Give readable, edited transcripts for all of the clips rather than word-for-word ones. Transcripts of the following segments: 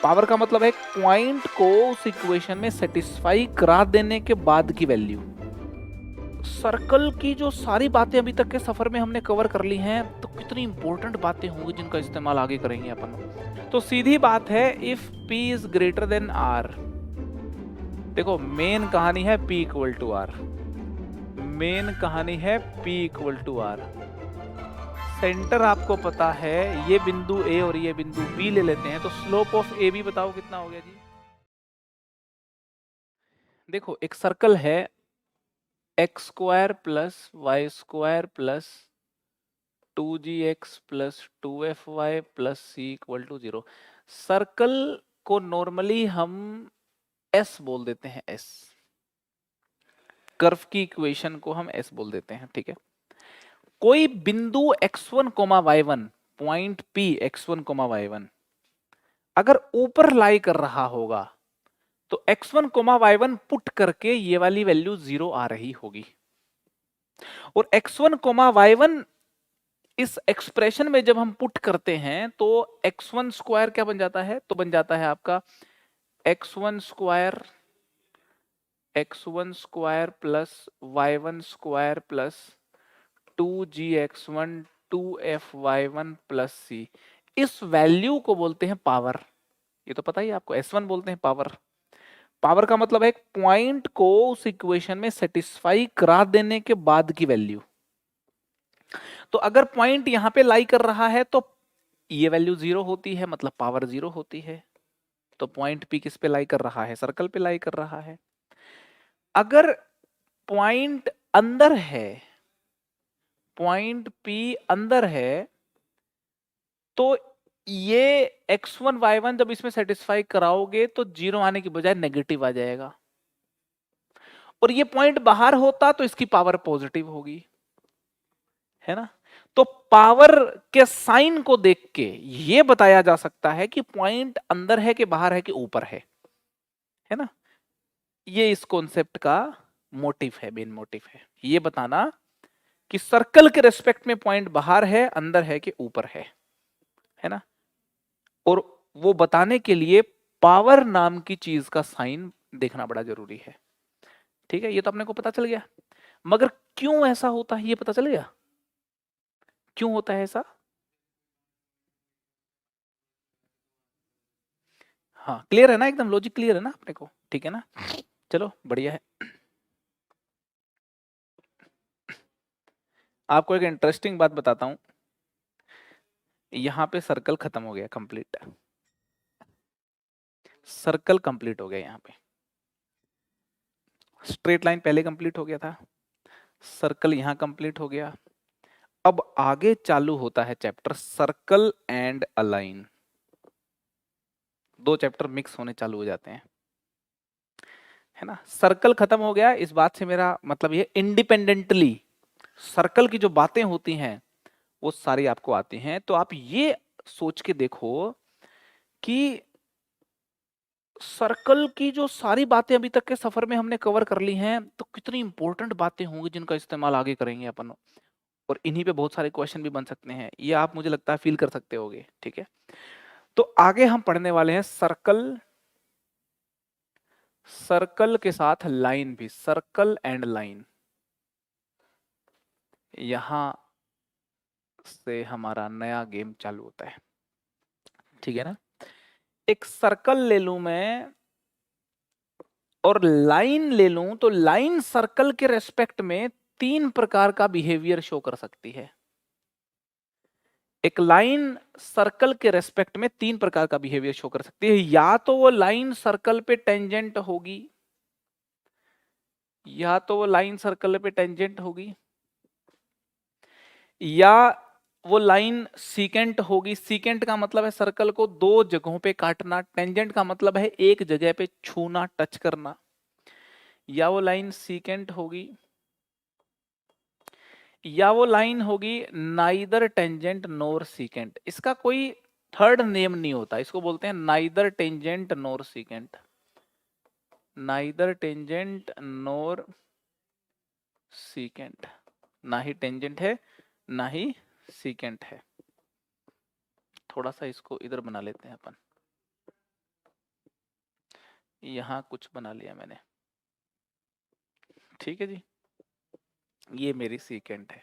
Power का मतलब है एक पॉइंट को उस इक्वेशन में सेटिस्फाई करा देने के बाद की वैल्यू। सर्कल की जो सारी बातें अभी तक के सफर में हमने कवर कर ली हैं, तो कितनी इंपॉर्टेंट बातें होंगी जिनका इस्तेमाल आगे करेंगे अपन। तो सीधी बात है, if P is greater than R, देखो मेन कहानी है P equal to R, main कहानी है P equal to R। Centre आपको पता है, ये बिंदु A और ये बिंदु B ले लेते हैं, तो स्लोप ऑफ ए बी बताओ कितना हो गया जी। देखो एक सर्कल है, x square plus y square plus 2gx plus 2fy plus c equal to 0। Circle को नॉर्मली हम एस बोल देते हैं, एस। कर्व की इक्वेशन को हम एस बोल देते हैं, ठीक है। कोई बिंदु x1 y1, point P x1 y1 अगर ऊपर लाई कर रहा होगा, तो x1 y1 पुट करके ये वाली वैल्यू 0 आ रही होगी। और x1 y1 इस एक्सप्रेशन में जब हम पुट करते हैं तो x1 स्क्वायर क्या बन जाता है, तो बन जाता है आपका x1 square plus y1 square plus 2gx1 2fy1 plus c। इस वैल्यू को बोलते हैं पावर। ये तो पता ही आपको, S1 बोलते हैं पावर। पावर का मतलब है एक पॉइंट को उस इक्वेशन में सेटिस्फाई करा देने के बाद की वैल्यू। तो अगर पॉइंट यहां पे लाई कर रहा है तो ये वैल्यू 0 होती है, मतलब पावर 0 होती है। तो पॉइंट P किस पे लाई कर रहा है, सर्कल पे लाई कर रहा है। अगर पॉइंट अंदर है, पॉइंट P अंदर है, तो ये x1 y1 जब इसमें सेटिस्फाई कराओगे तो 0 आने की बजाय नेगेटिव आ जाएगा। और ये पॉइंट बाहर होता तो इसकी पावर पॉजिटिव होगी, है ना। तो पावर के साइन को देख के ये बताया जा सकता है कि पॉइंट अंदर है कि बाहर है कि ऊपर है ना। ये इस कॉन्सेप्ट का मोटिव है, मेन मोटिव है ये बताना कि सर्कल के रेस्पेक्ट में पॉइंट बाहर है, अंदर है कि ऊपर है ना। और वो बताने के लिए पावर नाम की चीज का साइन देखना बड़ा जरूरी है, ठीक है। ये तो अपने को पता चल गया, मगर क्यों ऐसा होता है ये पता चल गया, क्यों होता है ऐसा। हाँ क्लियर है ना, एकदम लॉजिक क्लियर है ना अपने को, ठीक है ना। चलो बढ़िया है। आपको एक इंटरेस्टिंग बात बताता हूं, यहां पे सर्कल खत्म हो गया कंप्लीट, सर्कल कंप्लीट हो गया। यहां पे स्ट्रेट लाइन पहले कंप्लीट हो गया था, सर्कल यहां कंप्लीट हो गया। अब आगे चालू होता है चैप्टर सर्कल एंड अलाइन। दो चैप्टर मिक्स होने चालू हो जाते हैं, है ना। सर्कल खत्म हो गया, इस बात से मेरा मतलब ये इंडिपेंडेंटली सर्कल की जो बातें होती हैं वो सारी आपको आती हैं। तो आप ये सोच के देखो कि सर्कल की जो सारी बातें अभी तक के सफर में हमने कवर कर ली हैं, तो कितनी इंपॉर्टेंट बातें होंगी जिनका इस्तेमाल आगे करेंगे अपन। और इन्हीं पे बहुत सारे क्वेश्चन भी बन सकते हैं, ये आप मुझे लगता है फील कर सकते होगे, ठीक है। तो आगे हम पढ़ने वाले हैं सर्कल, सर्कल के साथ लाइन भी, सर्कल एंड लाइन। यहां से हमारा नया गेम चालू होता है, ठीक है ना। एक सर्कल ले लूं मैं और लाइन ले लूं, तो लाइन सर्कल के रेस्पेक्ट में तीन प्रकार का बिहेवियर शो कर सकती है। एक लाइन सर्कल के रेस्पेक्ट में तीन प्रकार का बिहेवियर शो कर सकती है। या तो वो लाइन सर्कल पे टेंजेंट होगी, या तो वो लाइन सर्कल पे टेंजेंट होगी, या वो लाइन सीकेंट होगी। सीकेंट का मतलब है सर्कल को दो जगहों पे काटना, टेंजेंट का मतलब है एक जगह पे छूना, टच करना। या वो लाइन सीकेंट होगी, या वो लाइन होगी नाइदर टेंजेंट नोर सीकेंट। इसका कोई थर्ड नेम नहीं होता, इसको बोलते हैं neither tangent nor secant. Neither tangent nor secant, ना ही टेंजेंट है ना ही सीकेंट है। थोड़ा सा इसको इधर बना लेते हैं अपन, यहां कुछ बना लिया मैंने, ठीक है जी, ये मेरी सीकेंट है।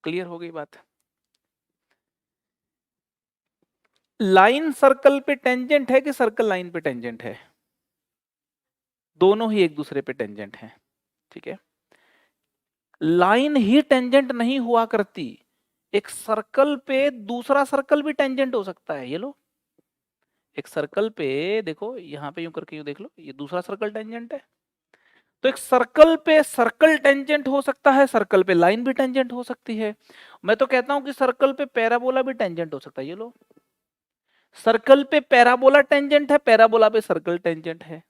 क्लियर हो गई बात? लाइन सर्कल पे टेंजेंट है कि सर्कल लाइन पे टेंजेंट है? दोनों ही एक दूसरे पे टेंजेंट हैं, ठीक है। लाइन ही टेंजेंट नहीं हुआ करती, एक सर्कल पे दूसरा सर्कल भी टेंजेंट हो सकता है। ये लो, एक सर्कल पे देखो, यहां पे यूं करके यूं देख लो, ये दूसरा सर्कल टेंजेंट है। तो एक सर्कल पे सर्कल टेंजेंट हो सकता है, सर्कल पे लाइन भी टेंजेंट हो सकती है। मैं तो कहता हूं कि सर्कल पे पैराबोला भी टेंजेंट हो सकता है। ये लो, सर्कल पे पैराबोला टेंजेंट है, पैराबोला पे सर्कल टेंजेंट है।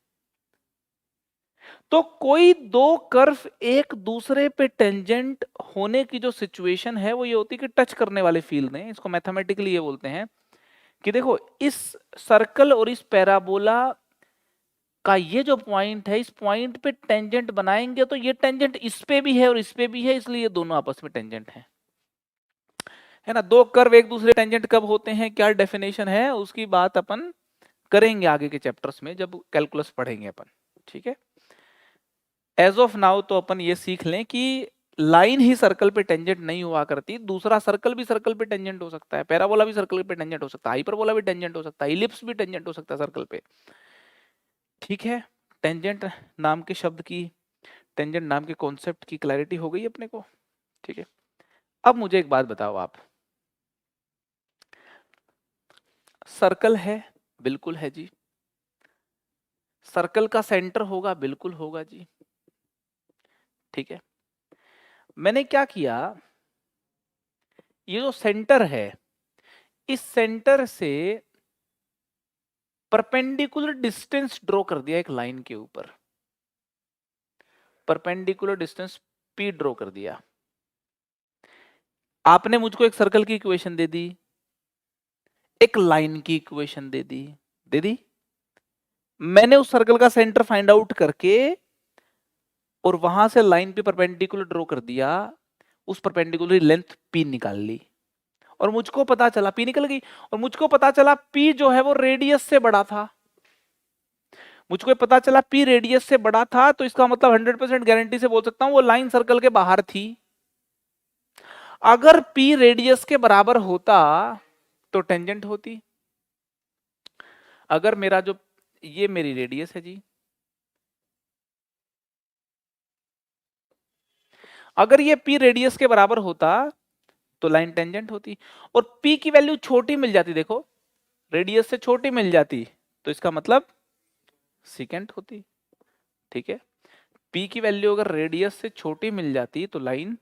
तो कोई दो कर्व एक दूसरे पे टेंजेंट होने की जो सिचुएशन है वो ये होती है कि टच करने वाले फील्ड हैं, इसको मैथमेटिकली ये बोलते हैं कि देखो इस सर्कल और इस पैराबोला का ये जो पॉइंट है, इस पॉइंट पे टेंजेंट बनाएंगे तो ये टेंजेंट इस पे भी है और इस पे भी है, इसलिए ये दोनों आपस में टेंजेंट हैं, है ना। दो कर्व एक दूसरे टेंजेंट कब होते हैं, क्या डेफिनेशन है, उसकी बात अपन करेंगे आगे के चैप्टर्स में जब कैलकुलस पढ़ेंगे अपन, ठीक है। एज ऑफ नाउ तो अपन ये सीख लें कि लाइन ही सर्कल पे टेंजेंट नहीं हुआ करती, दूसरा सर्कल भी सर्कल पे टेंजेंट हो सकता है, पैराबोला भी सर्कल पे टेंजेंट हो सकता है, हाइपरबोला भी टेंजेंट हो सकता है, इलिप्स भी टेंजेंट हो सकता है सर्कल पे, ठीक है। टेंजेंट नाम के शब्द की, टेंजेंट नाम के कॉन्सेप्ट की क्लैरिटी हो गई अपने को, ठीक है। अब मुझे एक बात बताओ आप, सर्कल है, बिल्कुल है जी। सर्कल का सेंटर होगा, बिल्कुल होगा जी, ठीक है। मैंने क्या किया, ये जो सेंटर है, इस सेंटर से परपेंडिकुलर डिस्टेंस ड्रॉ कर दिया एक लाइन के ऊपर, परपेंडिकुलर डिस्टेंस p ड्रॉ कर दिया। आपने मुझको एक सर्कल की इक्वेशन दे दी, एक लाइन की इक्वेशन दे दी, दे दी। मैंने उस सर्कल का सेंटर फाइंड आउट करके और वहां से लाइन पे परपेंडिकुलर ड्रॉ कर दिया, उस परपेंडिकुलर लेंथ p निकाल ली और मुझको पता चला p निकल गई, और मुझको पता चला p जो है वो रेडियस से बड़ा था। मुझको पता चला p रेडियस से बड़ा था, तो इसका मतलब 100% गारंटी से बोल सकता हूं वो लाइन सर्कल के बाहर थी। अगर p रेडियस के बराबर होता तो टेंजेंट होती। अगर मेरा जो, ये मेरी रेडियस है जी, अगर ये p रेडियस के बराबर होता तो लाइन टेंजेंट होती, और p की वैल्यू छोटी मिल जाती, देखो रेडियस से छोटी मिल जाती, तो इसका मतलब सीकेंट होती, ठीक है। p की वैल्यू अगर रेडियस से छोटी मिल जाती तो लाइन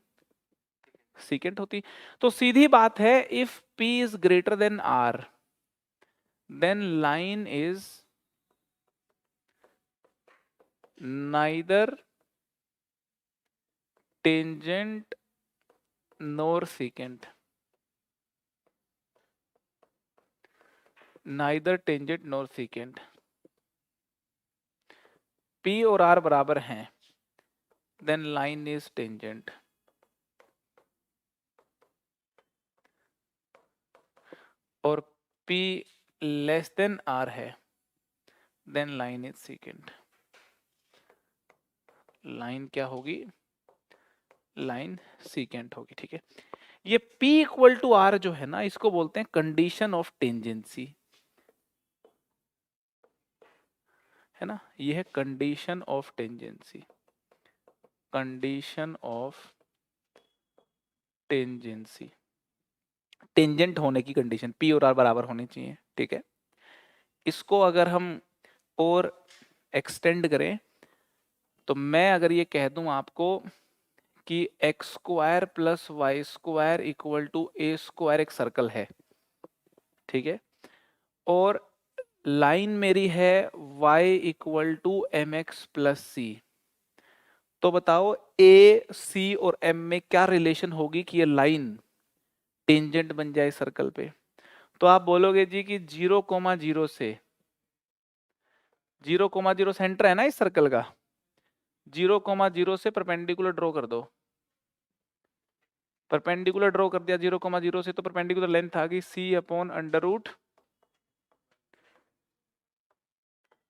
सीकेंट होती। तो सीधी बात है, if p is greater than r then line is neither tangent nor secant, neither tangent nor secant. p और r बराबर हैं, देन लाइन इज टेंजेंट। और p लेस देन r है, then line is secant. Line क्या होगी, line secant होगी, ठीक है। ये p इक्वल टू r जो है ना, इसको बोलते हैं कंडीशन ऑफ टेंजेंसी, है ना। ये है condition of tangency, condition of tangency, tangent होने की कंडीशन, p और r बराबर होनी चाहिए, ठीक है। इसको अगर हम और एक्सटेंड करें तो मैं अगर ये कह दूं आपको कि x square plus y square equal to a square एक सर्कल है, ठीक है, और लाइन मेरी है y equal to m x plus c, तो बताओ ए सी और m में क्या रिलेशन होगी कि ये लाइन टेंजेंट बन जाए सर्कल पे। तो आप बोलोगे जी कि 0,0 से 0,0 सेंटर है ना इस सर्कल का, 0,0 से परपेंडिकुलर ड्रॉ कर दो, परपेंडिकुलर ड्रॉ कर दिया 0,0 से, तो परपेंडिकुलर लेंथ आ गई c अपॉन अंडर रूट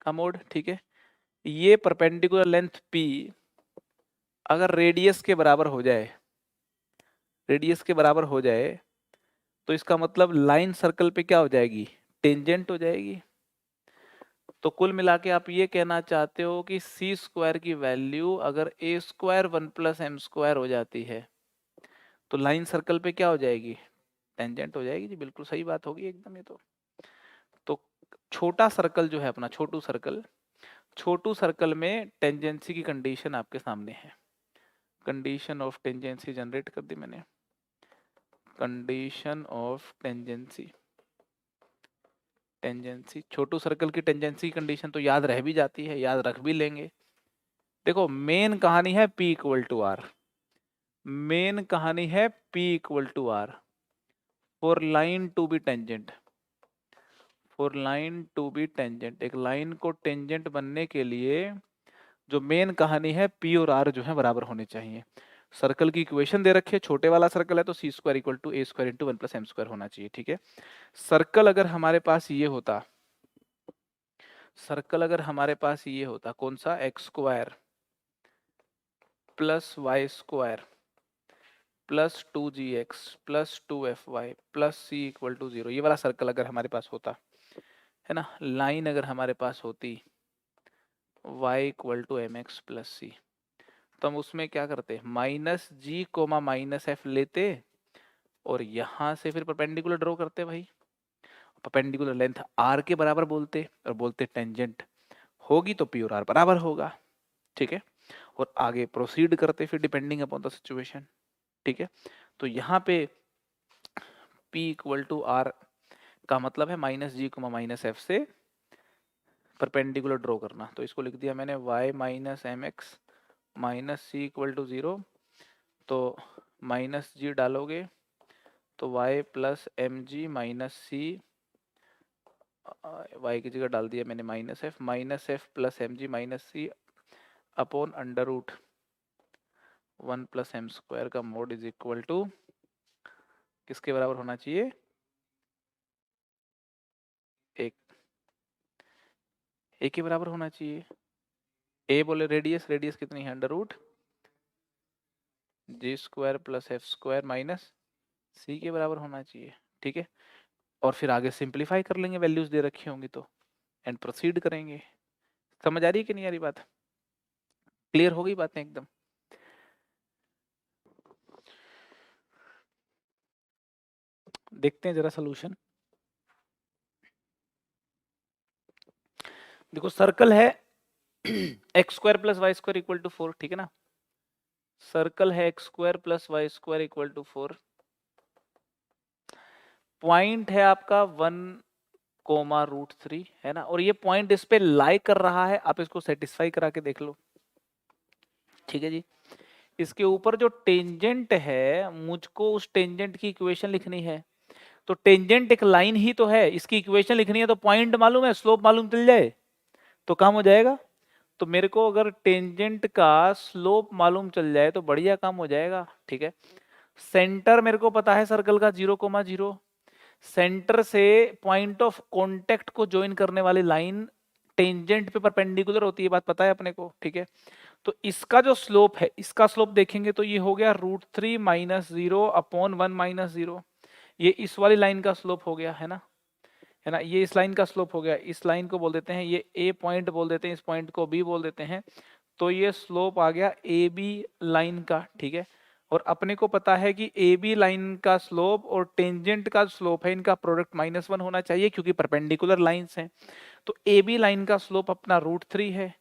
का मोड, ठीक है। ये परपेंडिकुलर लेंथ P अगर रेडियस के बराबर हो जाए, रेडियस के बराबर हो जाए, तो इसका मतलब लाइन सर्कल पे क्या हो जाएगी, टेंजेंट हो जाएगी। तो कुल मिला के आप ये कहना चाहते हो कि सी स्क्वायर की वैल्यू अगर ए स्क्वायर 1+m² हो जाती है तो लाइन सर्कल पे क्या हो जाएगी, टेंजेंट हो जाएगी जी। बिल्कुल सही बात होगी एकदम ये तो छोटा सर्कल जो है अपना, छोटू सर्कल में टेंजेंसी की कंडीशन आपके सामने है। कंडीशन ऑफ टेंजेंसी जनरेट कर दी मैंने, condition of tangency. Chhotu circle की टेंजेंसी की कंडीशन तो याद रह भी जाती है, याद रख भी लेंगे। देखो मेन कहानी है P equal to R, main कहानी है P equal to R for line to be tangent, for line to be tangent. एक लाइन को टेंजेंट बनने के लिए जो मेन कहानी है P और R जो है बराबर होने चाहिए। सर्कल की इक्वेशन दे रखी है, छोटे वाला सर्कल है तो c square equal to a square into 1+m² होना चाहिए, ठीक है। सर्कल अगर हमारे पास ये होता, सर्कल अगर हमारे पास ये होता, कौन सा, x² plus y² plus 2gx plus 2fy plus c equal to 0, ये वाला सर्कल अगर हमारे पास होता है ना, लाइन अगर हमारे पास होती y equal to mx plus c, तो हम उसमें क्या करते, minus g comma minus f लेते और यहां से फिर परपेंडिकुलर ड्रॉ करते भाई। परपेंडिकुलर लेंथ r के बराबर बोलते और बोलते टेंजेंट होगी तो p और r बराबर होगा, ठीक है। और आगे प्रोसीड करते फिर डिपेंडिंग अपॉन द सिचुएशन, ठीक है। तो यहाँ पे P इक्वल टू आर का मतलब है minus g comma minus f से परपेंडिकुलर ड्रॉ करना। तो इसको लिख दिया मैंने y minus m x minus c equal to 0, तो माइनस जी डालोगे तो y plus m g minus c, y की जगह डाल दिया मैंने minus f plus m g minus c upon under root 1+m² का मोड इज इक्वल टू किसके बराबर होना चाहिए, एक, ए के बराबर होना चाहिए। ए बोले रेडियस, रेडियस कितनी है, under root g² plus f² minus c के बराबर होना चाहिए, ठीक है। और फिर आगे सिंप्लीफाई कर लेंगे, वैल्यूज दे रखी होंगी तो, एंड प्रोसीड करेंगे। समझ आ रही है कि नहीं आ रही बात, क्लियर हो गई बातें एकदम। देखते हैं जरा सोल्यूशन। देखो सर्कल है x² plus y² equal to 4, ठीक है ना। सर्कल है x² plus y² equal to 4, point है आपका 1,√3 है ना, और ये पॉइंट इस पे लाई कर रहा है, आप इसको सेटिस्फाई करा के देख लो, ठीक है जी। इसके ऊपर जो टेंजेंट है, मुझको उस टेंजेंट की इक्वेशन लिखनी है। तो टेंजेंट एक लाइन ही तो है, इसकी इक्वेशन लिखनी है, तो पॉइंट मालूम है, स्लोप मालूम चल जाए तो काम हो जाएगा। तो मेरे को अगर टेंजेंट का स्लोप मालूम चल जाए तो बढ़िया काम हो जाएगा, ठीक है। सेंटर मेरे को पता है सर्कल का 0,0, सेंटर से पॉइंट ऑफ कांटेक्ट को ज्वाइन करने वाली लाइन टेंजेंट पे परपेंडिकुलर होती है, बात पता है अपने को, ठीक है। तो इसका जो स्लोप है, इसका स्लोप देखेंगे तो ये हो गया √3 माइनस 0 अपॉन 1 माइनस 0, ये इस वाली लाइन का स्लोप हो गया है ना, है ना। ये इस लाइन का स्लोप हो गया, इस लाइन को बोल देते हैं, ये ए पॉइंट बोल देते हैं, इस पॉइंट को बी बोल देते हैं। तो ये स्लोप आ गया ए बी लाइन का, ठीक है। और अपने को पता है कि ए बी लाइन का स्लोप और टेंजेंट का स्लोप है, इनका प्रोडक्ट -1 होना चाहिए क्योंकि परपेंडिकुलर लाइंस हैं। तो ए बी लाइन का स्लोप अपना √3 है,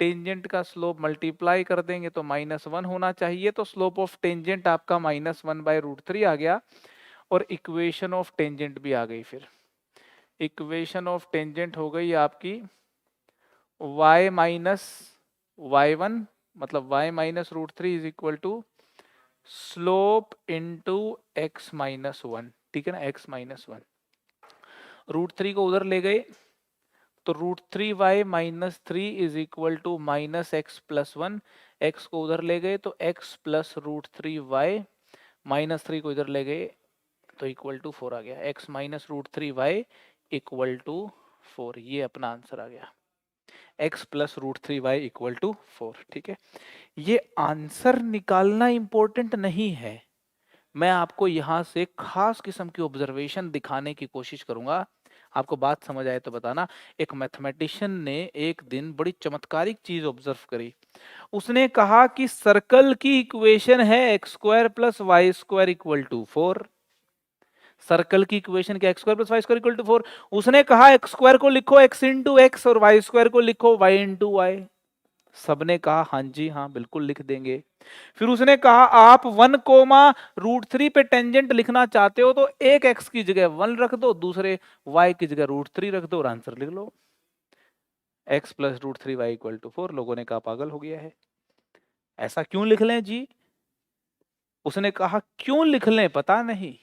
टेंजेंट का स्लोप मल्टीप्लाई कर देंगे तो -1 होना चाहिए। तो स्लोप ऑफ टेंजेंट आपका -1/√3 आ गया, और इक्वेशन ऑफ टेंजेंट भी आ गई। फिर इक्वेशन ऑफ टेंजेंट हो गई आपकी y माइनस y1 मतलब y minus √3 is equal to slope into x-1, ठीक है ना, x-1। √3 को उधर ले गए तो √3y minus 3 is equal to -x+1, x को उधर ले गए तो x प्लस √3y -3 को इधर ले गए तो इक्वल टू 4 आ गया, x minus √3y equal to 4, ये अपना आंसर आ गया। x plus root 3y equal to 4। ठीक है, ये आंसर निकालना इंपॉर्टेंट नहीं है, मैं आपको यहां से खास किस्म की ऑब्जर्वेशन दिखाने की कोशिश करूंगा। आपको बात समझ आए तो बताना। एक मैथमेटिशियन ने एक दिन बड़ी चमत्कारिक चीज ऑब्जर्व करी। उसने कहा कि सर्कल की इक्वेशन है x square plus y square equal to 4। Circle की इक्वेशन क्या, x square plus y square equal to 4। उसने कहा एक्स स्क्वायर को लिखो एक्स इंटू एक्स और वाई स्क्वायर को लिखो वाई इंटू वाई। सबने कहा हाँ जी हाँ बिल्कुल लिख देंगे। फिर उसने कहा आप 1 कोमा रूट 3 पे टेंजेंट लिखना चाहते हो तो एक एक्स की जगह 1 रख दो, दूसरे वाई की जगह रूट 3 रख दो और आंसर लिख लो, x plus root 3 y equal to 4। लोगों ने कहा पागल हो गया है, ऐसा क्यों लिख लें जी। उसने कहा क्यों लिख लें पता नहीं,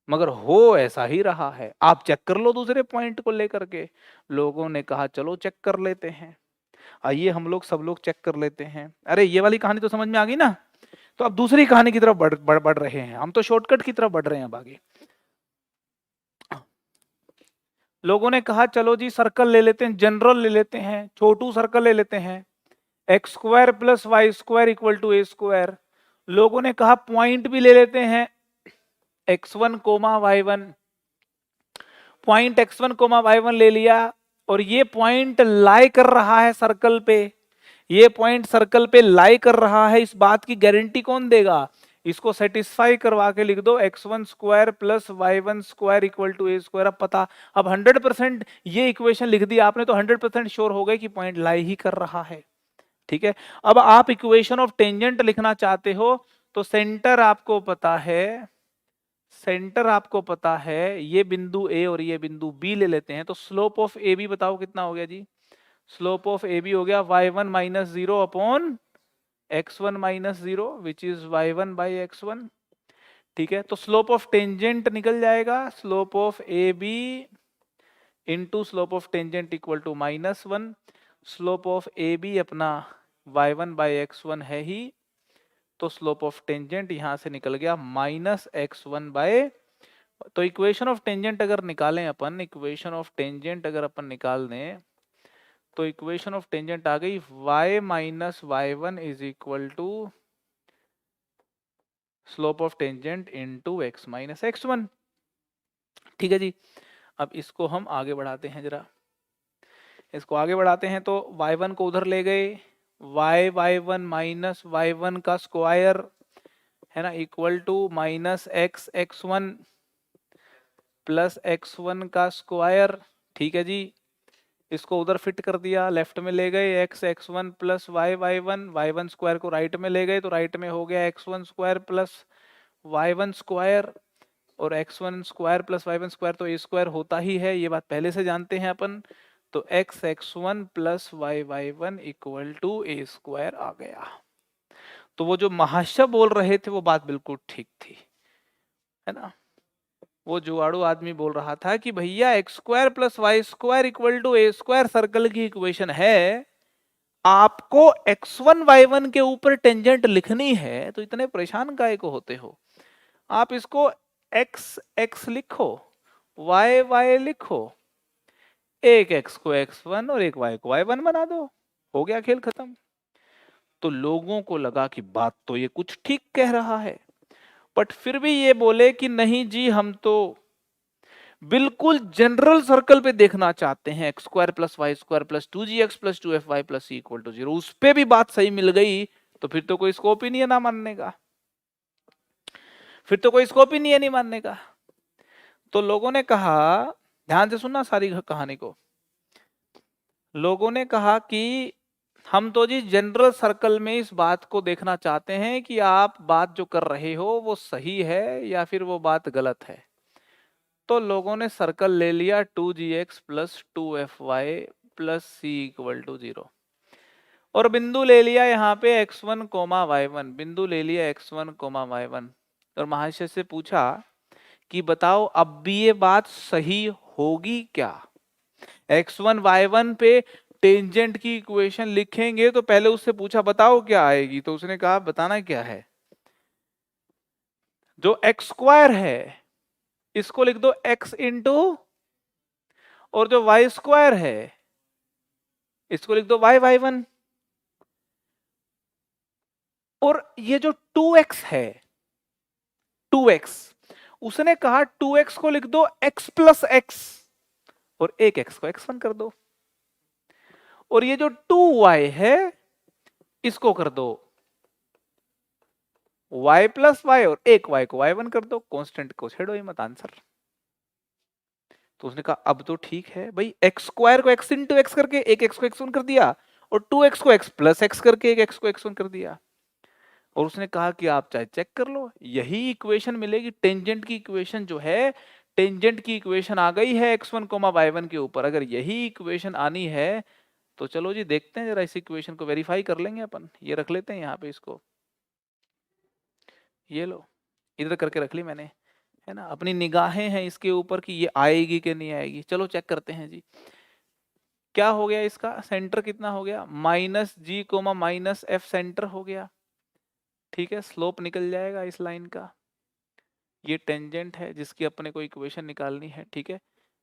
मगर हो ऐसा ही रहा है, आप चेक कर लो दूसरे पॉइंट को लेकर के। लोगों ने कहा चलो चेक कर लेते हैं। आइए हम लोग सब लोग चेक कर लेते हैं। अरे ये वाली कहानी तो समझ में आ गई ना, तो अब दूसरी कहानी की तरफ बढ़ रहे हैं, हम तो शॉर्टकट की तरफ बढ़ रहे हैं अब आगे। लोगों ने कहा चलो जी सर्कल ले लेते हैं, जनरल ले लेते हैं, छोटू सर्कल ले लेते हैं, x square plus y square equal to a square. लोगों ने कहा पॉइंट भी ले लेते हैं, x1 comma y1। Point x1 comma y1 ले लिया और ये पॉइंट लाई कर रहा है सर्कल पे, ये पॉइंट सर्कल पे लाई कर रहा है, इस बात की गारंटी कौन देगा। इसको सेटिस्फाई करवा के लिख दो x1 square plus y1 square equal to a square. अब पता, अब 100% ये इक्वेशन लिख दी आपने तो 100% श्योर हो गए कि पॉइंट लाई ही कर रहा है। ठीक है, अब आप इक्वेशन ऑफ टेंजेंट लिखना चाहते हो तो सेंटर आपको पता है, सेंटर आपको पता है, ये बिंदु ए और ये बिंदु बी ले लेते हैं। तो स्लोप ऑफ ए बी बताओ कितना हो गया जी। स्लोप ऑफ ए बी हो गया y1 minus 0 upon x1 minus 0 which is y1 by x1। ठीक है, तो स्लोप ऑफ टेंजेंट निकल जाएगा, slope of a b into slope of tangent equal to -1। Slope of a b अपना y1 by x1 है ही, तो स्लोप ऑफ टेंजेंट यहां से निकल गया -x1 बाय। तो इक्वेशन ऑफ टेंजेंट अगर निकालें अपन, इक्वेशन ऑफ टेंजेंट अगर अपन निकाल दें तो इक्वेशन ऑफ टेंजेंट आ गई y minus y1 is equal to slope of tangent into x minus x1। ठीक है जी, अब इसको हम आगे बढ़ाते हैं जरा, इसको आगे बढ़ाते हैं तो y1 को उधर ले गए, y1 माइनस y1 का स्क्वायर है ना equal to minus x1 plus x1 का स्क्वायर। ठीक है जी, इसको उधर फिट कर दिया, लेफ्ट में ले गए x1 प्लस y1 स्क्वायर को राइट में ले गए तो राइट में हो गया x1 square plus y1 square, और x1 square plus y1 square तो a स्क्वायर होता ही है, ये बात पहले से जानते हैं अपन। तो x1 plus y1 equal to a square आ गया। तो वो जो महाशय बोल रहे थे वो बात बिल्कुल ठीक थी, है ना। वो जुआड़ू आदमी बोल रहा था कि भैया x square plus y square equal to a square circle की इक्वेशन है, आपको x1 y1 के ऊपर टेंजेंट लिखनी है तो इतने परेशान काहे को होते हो। आप इसको x x लिखो, y y लिखो, एक x को x1 और एक y को y1 बना दो, हो गया खेल खत्म। तो लोगों को लगा कि बात तो ये कुछ ठीक कह रहा है, बट फिर भी ये बोले कि नहीं जी हम तो बिल्कुल जनरल सर्कल पे देखना चाहते हैं, x square plus y square plus 2gx plus 2fy plus c equal to 0। उस पे भी बात सही मिल गई तो फिर तो कोई स्कोप ही नहीं है ना मानने का, फिर तो कोई स्कोप ही नहीं है नहीं मानने का। तो लोगों ने कहा, ध्यान से सुनना सारी कहानी को, लोगों ने कहा कि हम तो जी जनरल सर्कल में इस बात को देखना चाहते हैं कि आप बात जो कर रहे हो वो सही है या फिर वो बात गलत है। तो लोगों ने सर्कल ले लिया 2gx plus 2fy plus c equal to 0, और बिंदु ले लिया यहाँ पे x1 कोमा y1, बिंदु ले लिया x1 कोमा y1, और महाशय से पूछा कि बताओ अब भी ये बात सही होगी क्या। x1 y1 पे टेंजेंट की इक्वेशन लिखेंगे तो पहले उससे पूछा बताओ क्या आएगी, तो उसने कहा बताना क्या है, जो एक्स स्क्वायर है इसको लिख दो x इंटू, और जो वाई स्क्वायर है इसको लिख दो y1, और ये जो 2x है 2x, उसने कहा 2x को लिख दो x प्लस x, और एक x को x1 कर दो, और ये जो 2y है इसको कर दो y प्लस y, और एक y को y1 कर दो, कांस्टेंट को छेड़ो ही मत, आंसर। तो उसने कहा अब तो ठीक है भाई, एक्स स्क्वायर को x इंटू एक्स करके एक x को x1 कर दिया, और 2x को x प्लस x करके एक x को x1 कर दिया, और उसने कहा कि आप चाहे चेक कर लो, यही इक्वेशन मिलेगी टेंजेंट की इक्वेशन जो है, टेंजेंट की इक्वेशन आ गई है x1 y1 के ऊपर। अगर यही इक्वेशन आनी है तो चलो जी देखते हैं जरा, इस इक्वेशन को वेरीफाई कर लेंगे अपन। ये रख लेते हैं यहाँ पे इसको, ये लो इधर करके रख ली मैंने, है ना, अपनी निगाहें हैं इसके ऊपर कि ये आएगी कि नहीं आएगी। चलो चेक करते हैं जी, क्या हो गया इसका सेंटर कितना हो गया, -g, -f सेंटर हो गया, ठीक है। स्लोप निकल जाएगा इस लाइन का, ये टेंजेंट है जिसकी अपने को इक्वेशन निकालनी है, ठीक है।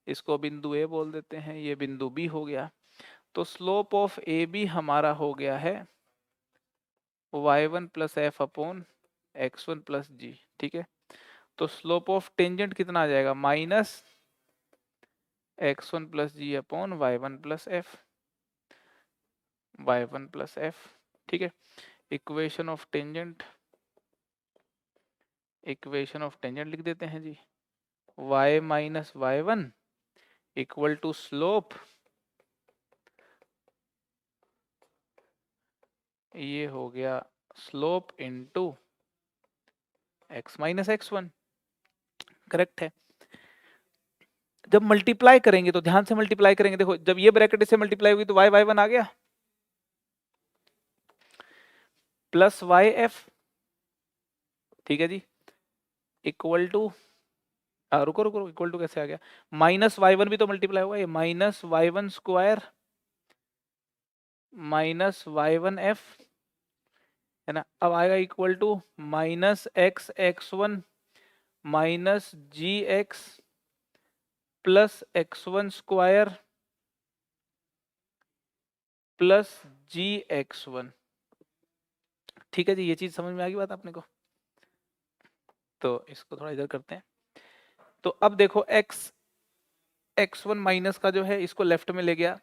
इसको बिंदु ए बोल देते हैं, ये बिंदु बी हो गया। तो स्लोप ऑफ ए बी हमारा हो गया है y1 plus f upon x1 plus g, ठीक है। तो स्लोप ऑफ टेंजेंट कितना आ जाएगा, -x1 plus g upon y1 plus f, y1 plus f, ठीक है। Equation of tangent, equation of tangent लिख देते हैं जी, y minus y1 equal to slope, ये हो गया slope into x minus x1, correct है। जब मल्टीप्लाई करेंगे तो ध्यान से मल्टीप्लाई करेंगे, देखो जब ये ब्रैकेट इससे मल्टीप्लाई होगी तो y y1 आ गया, प्लस वाई एफ, ठीक है जी, इक्वल टू, रुको रुको रुको, इक्वल टू कैसे आ गया, -y1 भी तो मल्टीप्लाई होगा, ये -y1 स्क्वायर -y1f, है ना। अब आएगा equal to -x(x1) -gx plus x1 square plus gx1, ठीक है जी। ये चीज समझ में आ गई बात आपने को, तो इसको थोड़ा इधर करते हैं। तो अब देखो x1 माइनस का जो है इसको लेफ्ट में ले गया,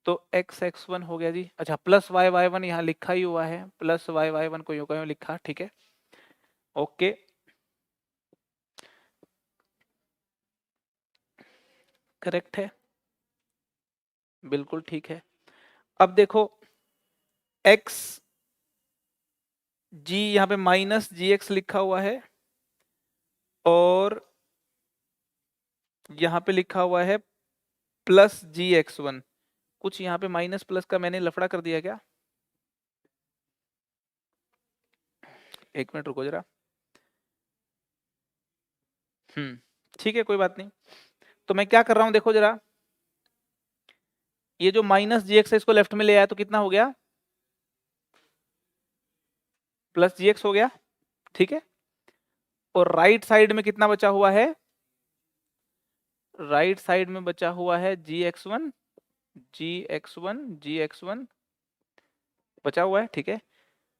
तो x(x1) हो गया जी, अच्छा, प्लस y(y1) यहाँ लिखा ही हुआ है, प्लस y(y1) को यूं का यूं लिखा, ठीक है, ओके। करेक्ट है, बिल्कुल ठीक है। अब देखो x g यहाँ पे -gx लिखा हुआ है, और यहाँ पे लिखा हुआ है प्लस gx1, कुछ यहाँ पे माइनस प्लस का मैंने लफड़ा कर दिया क्या, एक मिनट रुको जरा, ठीक है, कोई बात नहीं। तो मैं क्या कर रहा हूं, देखो जरा, ये जो -gx है इसको लेफ्ट में ले आया तो कितना हो गया, प्लस gx हो गया, ठीक है। और राइट साइड में कितना बचा हुआ है, राइट साइड में बचा हुआ है gx1 बचा हुआ है, ठीक है।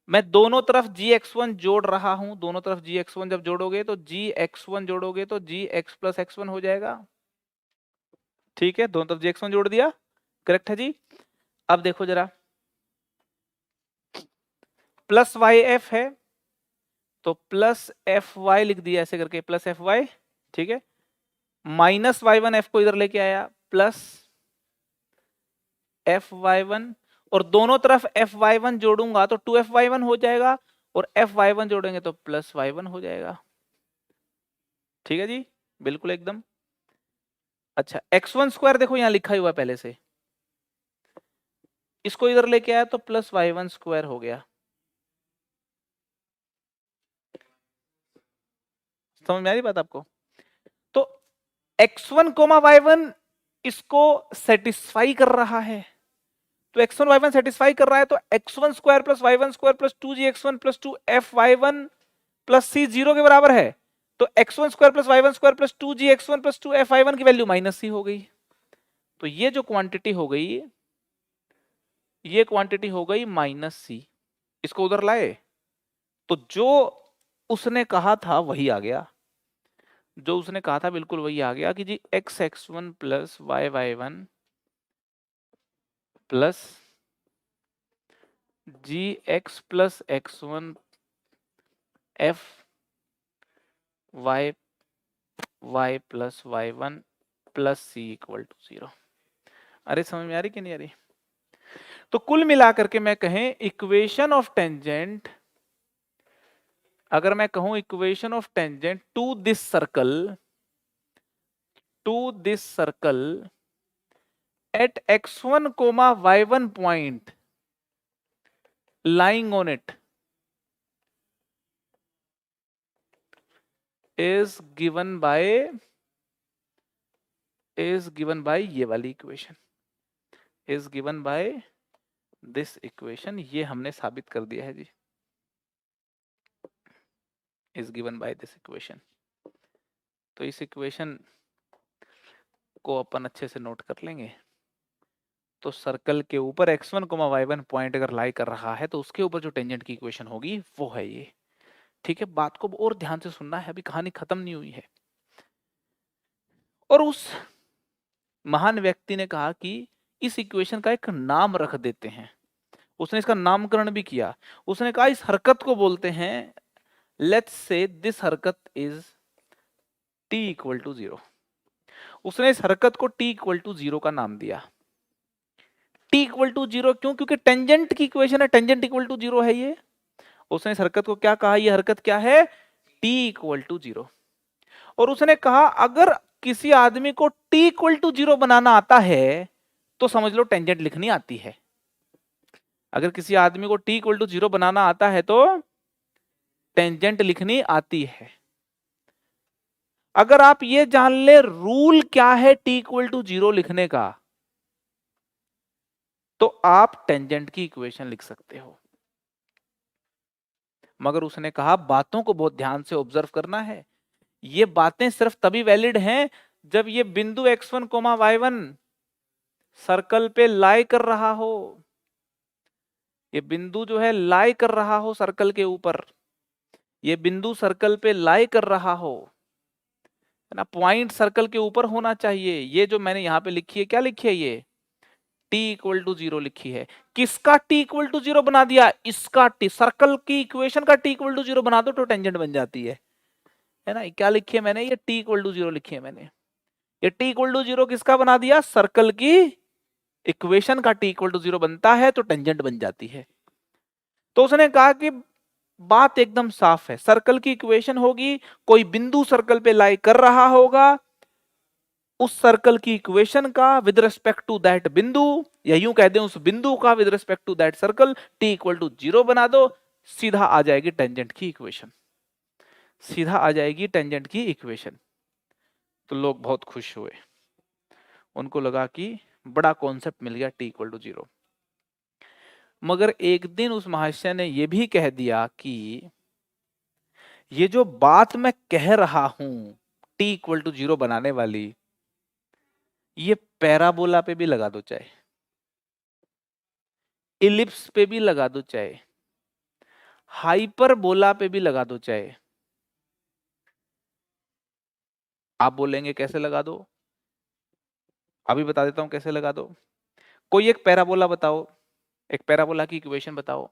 मैं दोनों तरफ gx1 जोड़ रहा हूं, दोनों तरफ gx1 जब जोड़ोगे तो gx1 जोड़ोगे तो gx प्लस x1 हो जाएगा, ठीक है। दोनों तरफ gx1 जोड़ दिया, करेक्ट है जी। अब देखो जरा, प्लस वाई एफ है तो प्लस एफ वाई लिख दिया ऐसे करके, प्लस एफ वाई, ठीक है। -y1 f को इधर लेके आया, प्लस fy1, और दोनों तरफ fy1 जोड़ूंगा तो 2fy1 हो जाएगा, और fy1 जोड़ेंगे तो प्लस y1 हो जाएगा, ठीक है जी, बिल्कुल एकदम। अच्छा, x1 स्क्वायर देखो यहां लिखा हुआ पहले से, इसको इधर लेके आया तो प्लस y1 स्क्वायर हो गया, समझ में आ रही बात आपको। तो x1 y1 इसको सेटिस्फाई कर रहा है, तो x1 y1 सेटिस्फाई कर रहा है, तो x1 square plus y1 square plus 2gx1 plus 2fy1 plus c 0 के बराबर है, तो x1 square plus y1 square plus 2gx1 plus 2fy1 की वैल्यू -c हो गई। तो ये जो क्वांटिटी हो गई ये क्वांटिटी हो गई माइनस सी, इसको उधर लाए तो जो उसने कहा था वही आ गया, जो उसने कहा था बिल्कुल वही आ गया कि जी x(x1) plus y(y1) plus gx plus x1 f y y plus y1 plus c equal to 0। अरे समझ में आ रही कि नहीं आ रही? तो कुल मिलाकर के मैं कहें इक्वेशन ऑफ टेंजेंट, अगर मैं कहूं equation of tangent to this circle at x1 y1 point lying on it is given by ये वाली equation, is given by this equation। ये हमने साबित कर दिया है जी, is given by this equation। तो इस इक्वेशन को अपन अच्छे से नोट कर लेंगे। तो सर्कल के ऊपर x1 y1 पॉइंट अगर लाई कर रहा है तो उसके ऊपर जो टेंजेंट की इक्वेशन होगी वो है ये। ठीक है, बात को और ध्यान से सुनना है, अभी कहानी खत्म नहीं हुई है। और उस महान व्यक्ति ने कहा कि इस इक्वेशन का एक नाम रख देते हैं। उसने इसका नामकरण भी किया। उसने कहा इस हरकत को बोलते हैं, लेट्स से दिस हरकत इज t इक्वल टू 0। उसने इस हरकत को t इक्वल टू 0 का नाम दिया। t इक्वल टू 0 क्यों? क्योंकि टेंजेंट की इक्वेशन है, टेंजेंट इक्वल टू 0 है ये। उसने इस हरकत को क्या कहा? ये हरकत क्या है? t equal to 0। और उसने कहा अगर किसी आदमी को t इक्वल टू 0 बनाना आता है तो समझ लो टेंजेंट लिखनी आती है। अगर किसी आदमी को t इक्वल टू 0 बनाना आता है तो टेंजेंट लिखनी आती है। अगर आप ये जान ले रूल क्या है t इक्वल टू 0 लिखने का, तो आप टेंजेंट की इक्वेशन लिख सकते हो। मगर उसने कहा बातों को बहुत ध्यान से ऑब्जर्व करना है। ये बातें सिर्फ तभी वैलिड हैं जब ये बिंदु x1 y1 सर्कल पे लाई कर रहा हो। ये बिंदु जो है लाई कर रहा हो सर्कल के ऊपर, ये बिंदु सर्कल पे लाई कर रहा हो, है ना। पॉइंट सर्कल के ऊपर होना चाहिए। ये जो मैंने यहाँ पे लिखी है, क्या लिखी है ये? t इक्वल टू 0 लिखी है। किसका t इक्वल टू 0 बना दिया? इसका t, सर्कल की इक्वेशन का t इक्वल टू 0 बना दो तो टेंजेंट बन जाती है ना। क्या लिखी है मैंने? ये t इक्वल टू 0 लिखी है मैंने। ये t इक्वल टू 0 किसका बना दिया? सर्कल की इक्वेशन का t इक्वल टू 0 बनता है तो टेंजेंट बन जाती है। तो उसने कहा कि बात एकदम साफ है, सर्कल की इक्वेशन होगी, कोई बिंदु सर्कल पे लाई कर रहा होगा, उस सर्कल की इक्वेशन का विद रिस्पेक्ट टू दैट बिंदु, या यूं कह दें उस बिंदु का with respect to that circle t equal to 0 बना दो, सीधा आ जाएगी टेंजेंट की इक्वेशन। सीधा आ जाएगी टेंजेंट की इक्वेशन। तो लोग बहुत खुश हुए, उनको लगा कि बड़ा कॉन्सेप्ट मिल गया t इक्वल टू 0। मगर एक दिन उस महाशय ने यह भी कह दिया कि ये जो बात मैं कह रहा हूं t इक्वल टू 0 बनाने वाली, ये पैराबोला पे भी लगा दो, चाहे इलिप्स पे भी लगा दो, चाहे हाइपरबोला पे भी लगा दो, चाहे। आप बोलेंगे कैसे लगा दो? अभी बता देता हूं कैसे लगा दो। कोई एक पैराबोला बताओ, एक पैराबोला की इक्वेशन बताओ।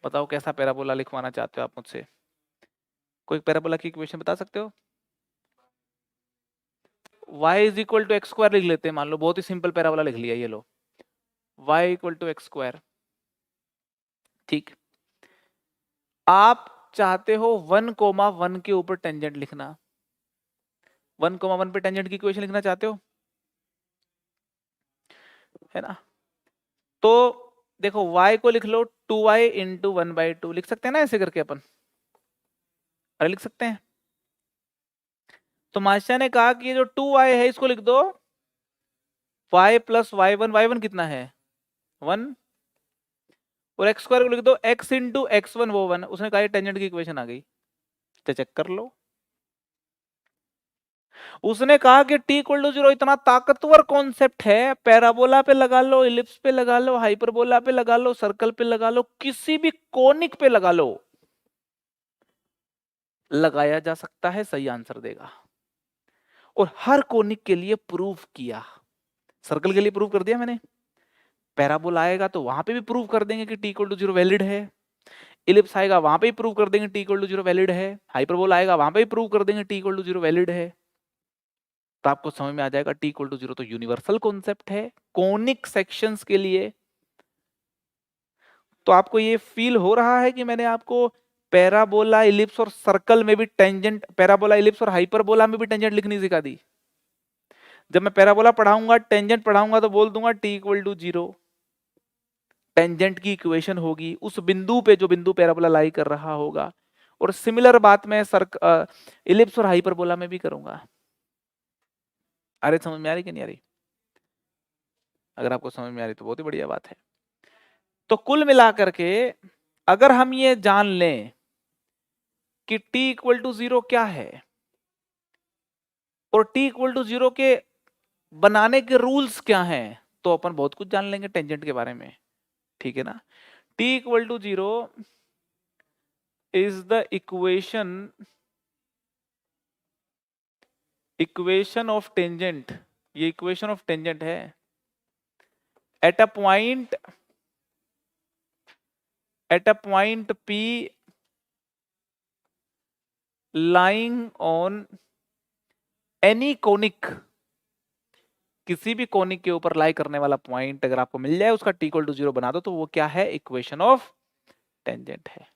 बताओ कैसा पैराबोला लिखवाना चाहते हो आप मुझसे? कोई पैराबोला की इक्वेशन बता सकते हो? y is equal to x square लिख लेते हैं, मान लो बहुत ही सिंपल पैराबोला लिख लिया, ये लो y equal to x square. ठीक, आप चाहते हो 1,1 के ऊपर टेंजेंट लिखना, 1,1 पे टेंजेंट की इक्वेशन लिखना चाहते हो, है ना। तो देखो y को लिख लो 2y इंटू 1/2, लिख सकते हैं ना ऐसे करके अपन? अरे लिख सकते हैं। तो मास्टर ने कहा कि ये जो 2y है इसको लिख दो y प्लस y1 कितना है? 1। और एक्स स्क्वायर को लिख दो x इंटू x1 वो 1। उसने कहा टेंजेंट की इक्वेशन आ गई, तो चेक कर लो। उसने कहा कि टी इक्वल टू जीरो इतना ताकतवर कॉन्सेप्ट है, पैराबोला पे लगा लो, इलिप्स पे लगा लो, हाइपरबोला पे लगा लो, सर्कल पे लगा लो, किसी भी कोनिक पे लगा लो, लगाया जा सकता है, सही आंसर देगा। और हर कोनिक के लिए प्रूव किया। सर्कल के लिए प्रूव कर दिया मैंने, पैराबोला आएगा तो वहां पे भी प्रूव कर देंगे कि t equal to zero valid है, इलिप्स आएगा वहां पे भी प्रूव कर देंगे t equal to zero valid है, हाइपरबोला आएगा वहां पे भी प्रूव कर देंगे t equal to zero valid है। तो आपको समझ में आ जाएगा टी इक्वल टू जीरो तो यूनिवर्सल कॉन्सेप्ट है कोनिक सेक्शंस के लिए। तो आपको ये फील हो रहा है कि मैंने आपको पैराबोला, इलिप्स और सर्कल में भी टेंजेंट, पैराबोला, इलिप्स और हाइपरबोला में भी टेंजेंट लिखनी सिखा दी। जब मैं पैराबोला पढ़ाऊंगा, टेंजेंट पढ़ाऊंगा, तो बोल दूंगा t equal to zero, tangent की इक्वेशन होगी उस बिंदु पे जो बिंदु पैराबोला लाई कर रहा होगा। और सिमिलर बात मैं इलिप्स और हाइपरबोला में भी करूंगा। अरे समझ में आ रही कि नहीं आ रही? अगर आपको समझ में आ रही तो बहुत ही बढ़िया बात है। तो कुल मिलाकर के अगर हम ये जान लें कि t इक्वल टू जीरो क्या है और t इक्वल टू जीरो के बनाने के रूल्स क्या हैं, तो अपन बहुत कुछ जान लेंगे टेंजेंट के बारे में, ठीक है ना। t equal to zero is the equation of tangent, ये इक्वेशन ऑफ टेंजेंट है at a point p lying on any conic, किसी भी कोनिक के ऊपर लाई करने वाला पॉइंट अगर आपको मिल जाए, उसका t इक्वल टू जीरो बना दो, तो वो क्या है? इक्वेशन ऑफ टेंजेंट है।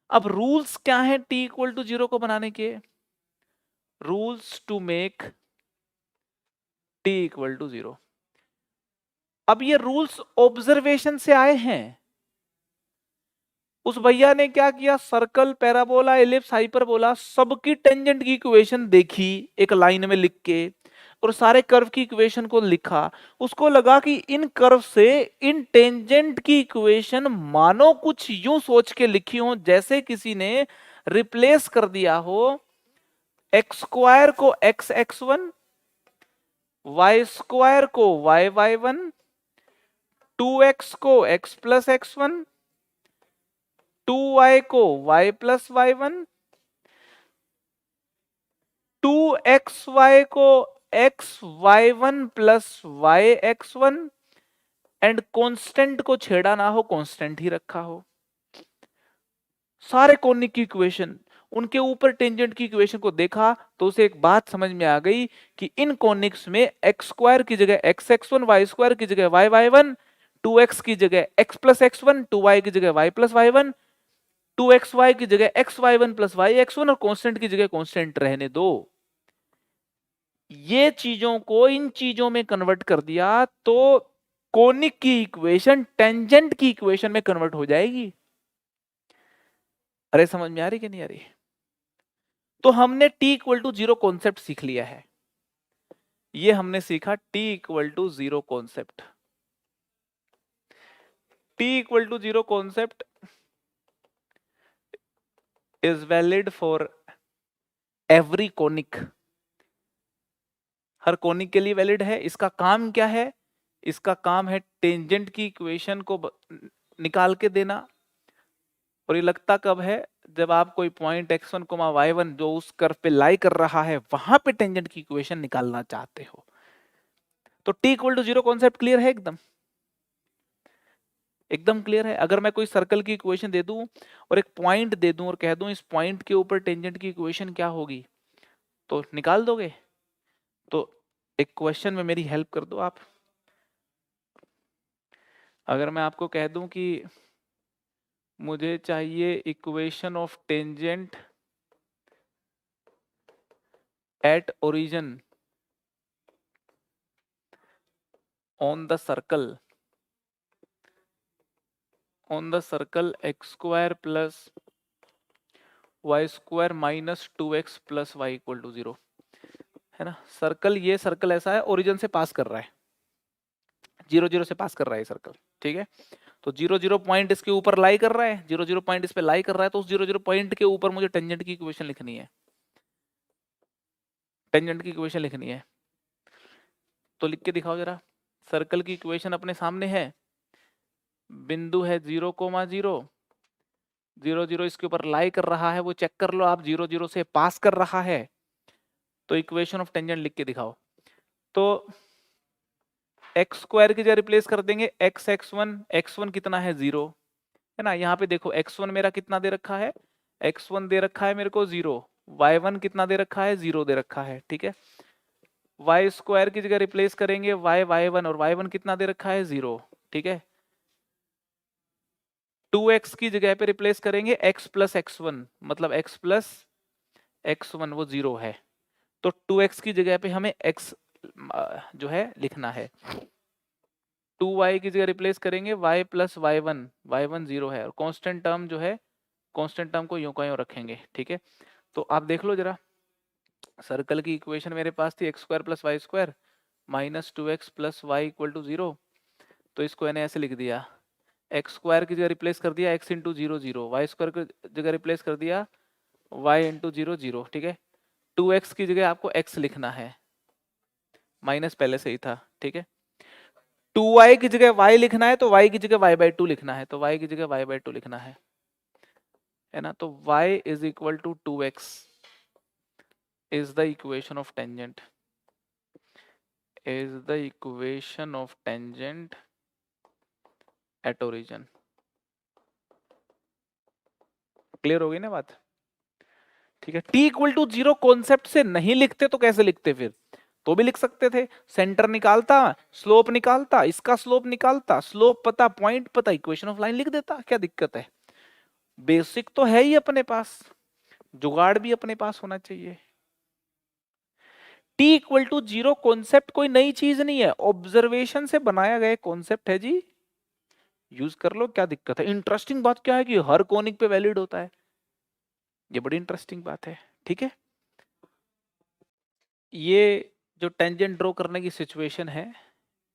अब रूल्स क्या है t इक्वल टू जीरो को बनाने के? Rules to make t equal to zero. अब ये रूल्स ऑब्जर्वेशन से आए हैं। उस भैया ने क्या किया, सर्कल, पैराबोला, इलिप्स, हाइपरबोला सबकी टेंजेंट की इक्वेशन देखी एक लाइन में लिख के, और सारे कर्व की इक्वेशन को लिखा। उसको लगा कि इन कर्व से इन टेंजेंट की इक्वेशन मानो कुछ यूं सोच के लिखी हो जैसे किसी ने रिप्लेस कर दिया हो एक्स स्क्वायर को x x one, y square को वाई वाई वन, 2x को x plus x one, 2y को y plus Y one, 2xy को x y one plus y x one, and constant को छेड़ा ना हो, कांस्टेंट ही रखा हो। सारे कोनिक की इक्वेशन, उनके ऊपर टेंजेंट की इक्वेशन को देखा तो उसे एक बात समझ में आ गई कि इन कोनिक्स में एक्स स्क्वायर की जगह x x one, y square की जगह वाई वाई वन, 2x की जगह x plus x one, 2y की जगह y plus Y one, 2xy की जगह x y one plus y x one, और कांस्टेंट की जगह कांस्टेंट रहने दो। ये चीजों को इन चीजों में कन्वर्ट कर दिया तो कोनिक की इक्वेशन टेंजेंट की इक्वेशन में कन्वर्ट हो जाएगी। अरे समझ में आ रही कि नहीं आ रही? तो हमने t equal to zero concept सीख लिया है। ये हमने सीखा t equal to zero concept. t equal to zero concept is valid for every conic, हर कोनिक के लिए वैलिड है। इसका काम क्या है? इसका काम है टेंजेंट की इक्वेशन को निकाल के देना। और ये लगता कब है? जब आप कोई पॉइंट x1 y1 जो उस कर्व पे लाई कर रहा है वहां पे टेंजेंट की इक्वेशन निकालना चाहते हो। तो t equal to zero concept clear है? एकदम एकदम क्लियर है। अगर मैं कोई सर्कल की इक्वेशन दे दूं और एक पॉइंट दे दूं और कह दूं इस पॉइंट के ऊपर टेंजेंट की इक्वेशन क्या होगी, तो निकाल दोगे? तो एक क्वेश्चन में मेरी हेल्प कर दो आप। अगर मैं आपको कह दूं कि मुझे चाहिए equation of tangent at origin on the circle x square plus y square minus 2x plus y equal to zero, है ना। सर्कल, ये सर्कल ऐसा है ओरिजिन से पास कर रहा है, 0 0 से पास कर रहा है सर्कल, ठीक है। तो 0 0 पॉइंट इसके ऊपर लाई कर रहा है, 0 0 पॉइंट इस पे लाई कर रहा है, तो उस 0 0 पॉइंट के ऊपर मुझे टेंजेंट की इक्वेशन लिखनी है। टेंजेंट की इक्वेशन लिखनी है तो लिख के दिखाओ जरा। सर्कल की इक्वेशन अपने सामने है, बिंदु है 0,0, 0,0 इसके ऊपर लाई कर रहा है, वो चेक कर लो आप, 0,0 से पास कर रहा है, तो इक्वेशन ऑफ टेंजेंट लिख के दिखाओ। तो एक्स स्क्वायर की जगह रिप्लेस कर देंगे x1 कितना है 0 है ना। यहाँ पे देखो x1 मेरा कितना दे रखा है, x1 दे रखा है मेरे को 0, y1 कितना दे रखा है 0 दे रखा है, ठीक है। वाई स्क्वायर की जगह रिप्लेस करेंगे y1 और y1 कितना दे रखा है 0, ठीक है। 2x की जगह पे रिप्लेस करेंगे x प्लस x1, मतलब x प्लस x1 वो 0 है, तो 2x की जगह पे हमें x जो है लिखना है। 2y की जगह रिप्लेस करेंगे y प्लस y1 0 है, और कांस्टेंट टर्म जो है, कांस्टेंट टर्म को यूं का यूं रखेंगे, ठीक है। तो आप देख लो जरा, सर्कल की इक्वेशन मेरे पास थी x square plus y square minus 2x plus y equal to 0, तो इसको मैंने ऐसे लिख दिया, एक्स स्क्वायर की जगह रिप्लेस कर दिया x इंटू 0,0, वाई स्क्वायर की जगह रिप्लेस कर दिया y इंटू 0,0, ठीक है। 2x की जगह आपको x लिखना है, माइनस पहले से ही था, ठीक है। 2y की जगह y लिखना है, तो y की जगह y/2 लिखना है, तो y की जगह y/2 लिखना है ना। तो y is equal to 2x is the equation of tangent, is the equation of tangent at origin। Clear हो गई ना बात, ठीक है। t इक्वल टू 0 कॉन्सेप्ट से नहीं लिखते तो कैसे लिखते फिर, तो भी लिख सकते थे, सेंटर निकालता, स्लोप निकालता, इसका स्लोप निकालता, स्लोप पता, पॉइंट पता, इक्वेशन ऑफ लाइन लिख देता, क्या दिक्कत है। बेसिक तो है ही अपने पास, जुगाड़ भी अपने पास होना चाहिए। t इक्वल टू 0 कॉन्सेप्ट कोई नई चीज नहीं है, ऑब्जर्वेशन से बनाया गया कॉन्सेप्ट है जी, यूज कर लो, क्या दिक्कत है। इंटरेस्टिंग बात क्या है कि हर कोनिक पे वैलिड होता है, ये बड़ी इंटरेस्टिंग बात है, ठीक है। ये जो टेंजेंट ड्रॉ करने की सिचुएशन है,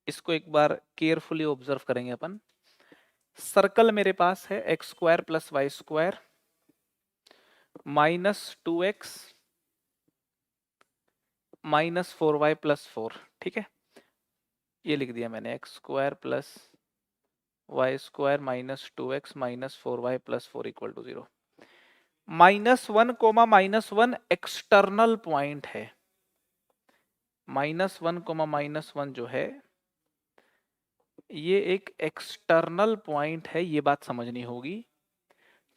इसको एक बार केयरफुली ऑब्जर्व करेंगे अपन। सर्कल मेरे पास है x square plus y square minus 2x minus 4y plus 4, ठीक है। ये लिख दिया मैंने, x square plus y square minus 2x minus 4y plus 4 equal to 0। -1 external point है, -1 जो है ये एक एक्सटर्नल पॉइंट है, ये बात समझनी होगी,